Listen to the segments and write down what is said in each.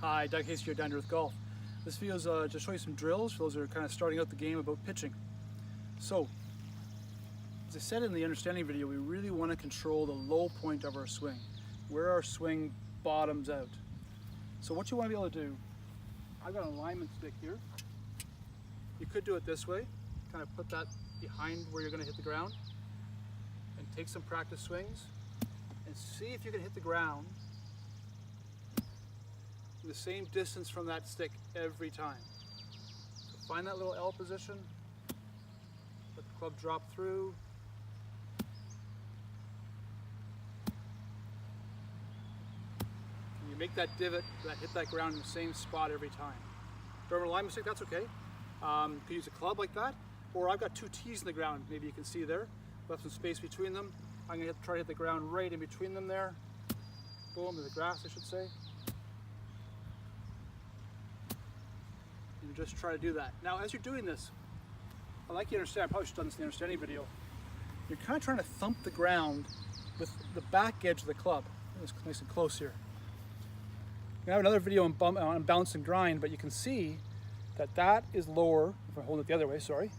Hi, Doug Hasty here, Down to Earth Golf. This video is just show you some drills for those that are kind of starting out the game about pitching. So, as I said in the understanding video, we really want to control the low point of our swing, where our swing bottoms out. So what you want to be able to do, I've got an alignment stick here. You could do it this way, kind of put that behind where you're going to hit the ground, and take some practice swings, and see if you can hit the ground the same distance from that stick every time. So find that little L position, let the club drop through, and you make that divot that hit that ground in the same spot every time. Don't have an alignment stick, that's okay. You could use a club like that, or I've got two tees in the ground, maybe you can see there. Left some space between them. I'm going to try to hit the ground right in between them there. Boom, in the grass I should say. And just try to do that. Now as you're doing this, I'd like you to understand, I probably should have done this in the understanding video, you're kind of trying to thump the ground with the back edge of the club. It's nice and close here. I have another video on bounce and grind, but you can see that that is lower, if I hold it the other way, sorry,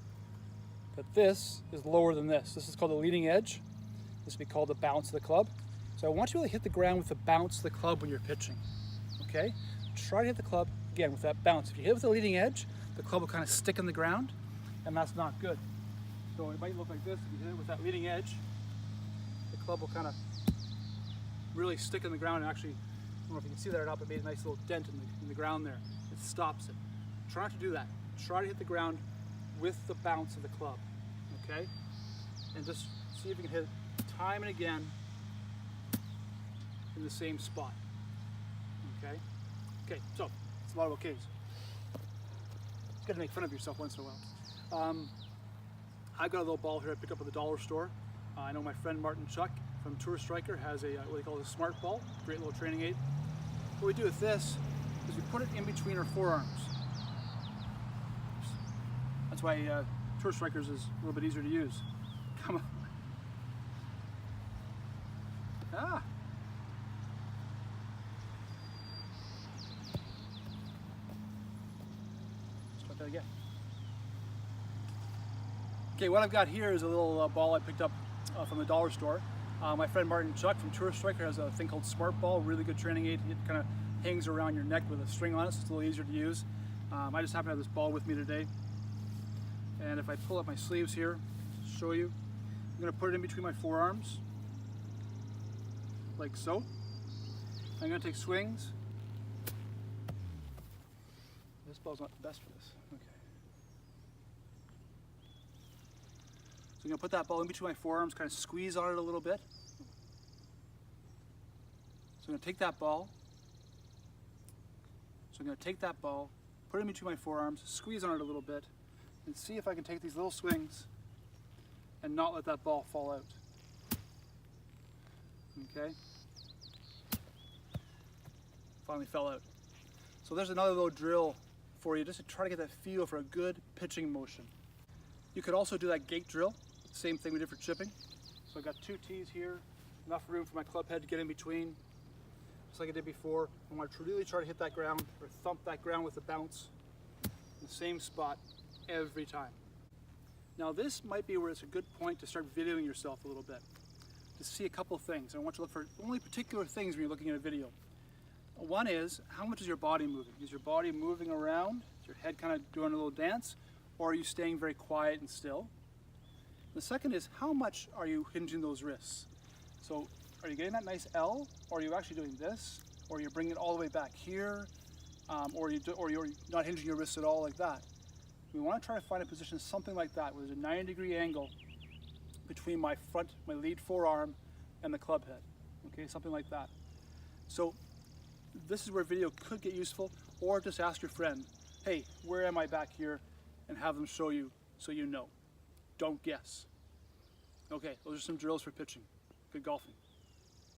that this is lower than this. This is called the leading edge. This would be called the bounce of the club. So I want you to really hit the ground with the bounce of the club when you're pitching, okay? Try to hit the club, again, with that bounce. If you hit it with the leading edge, the club will kind of stick in the ground, and that's not good. So it might look like this. If you hit it with that leading edge, the club will kind of really stick in the ground, and actually, I don't know if you can see that or not, but it made a nice little dent in the ground there. It stops it. Try not to do that. Try to hit the ground with the bounce of the club, okay? And just see if you can hit it time and again in the same spot, okay? Okay, so it's a lot of okays. It's good to make fun of yourself once in a while. I've got a little ball here I picked up at the dollar store. I know my friend Martin Chuck from Tour Striker has a what they call a smart ball, great little training aid. What we do with this is we put it in between our forearms. That's why Tour Strikers is a little bit easier to use. Come on. Ah. Let's try that again. Okay, what I've got here is a little ball I picked up from the dollar store. My friend Martin Chuck from Tour Striker has a thing called Smart Ball, really good training aid. It kind of hangs around your neck with a string on it, so it's a little easier to use. I just happen to have this ball with me today. And if I pull up my sleeves here, show you, I'm going to put it in between my forearms, like so. I'm going to take swings. This ball's not the best for this. Okay. So I'm going to put that ball in between my forearms, kind of squeeze on it a little bit. So I'm going to take that ball. So I'm going to take that ball, put it in between my forearms, squeeze on it a little bit, and see if I can take these little swings and not let that ball fall out. Okay? Finally fell out. So there's another little drill for you just to try to get that feel for a good pitching motion. You could also do that gate drill, same thing we did for chipping. So I've got two tees here, enough room for my club head to get in between, just like I did before. I want to really try to hit that ground or thump that ground with a bounce in the same spot every time. Now this might be where it's a good point to start videoing yourself a little bit, to see a couple of things. I want you to look for only particular things when you're looking at a video. One is, how much is your body moving? Is your body moving around? Is your head kind of doing a little dance? Or are you staying very quiet and still? The second is, how much are you hinging those wrists? So are you getting that nice L, or are you actually doing this? Or you're bringing it all the way back here? Or you're not hinging your wrists at all like that? We want to try to find a position something like that, where there's a 90-degree angle between my lead forearm and the club head. Okay, something like that. So this is where video could get useful, or just ask your friend, hey, where am I back here? And have them show you so you know. Don't guess. Okay, those are some drills for pitching. Good golfing.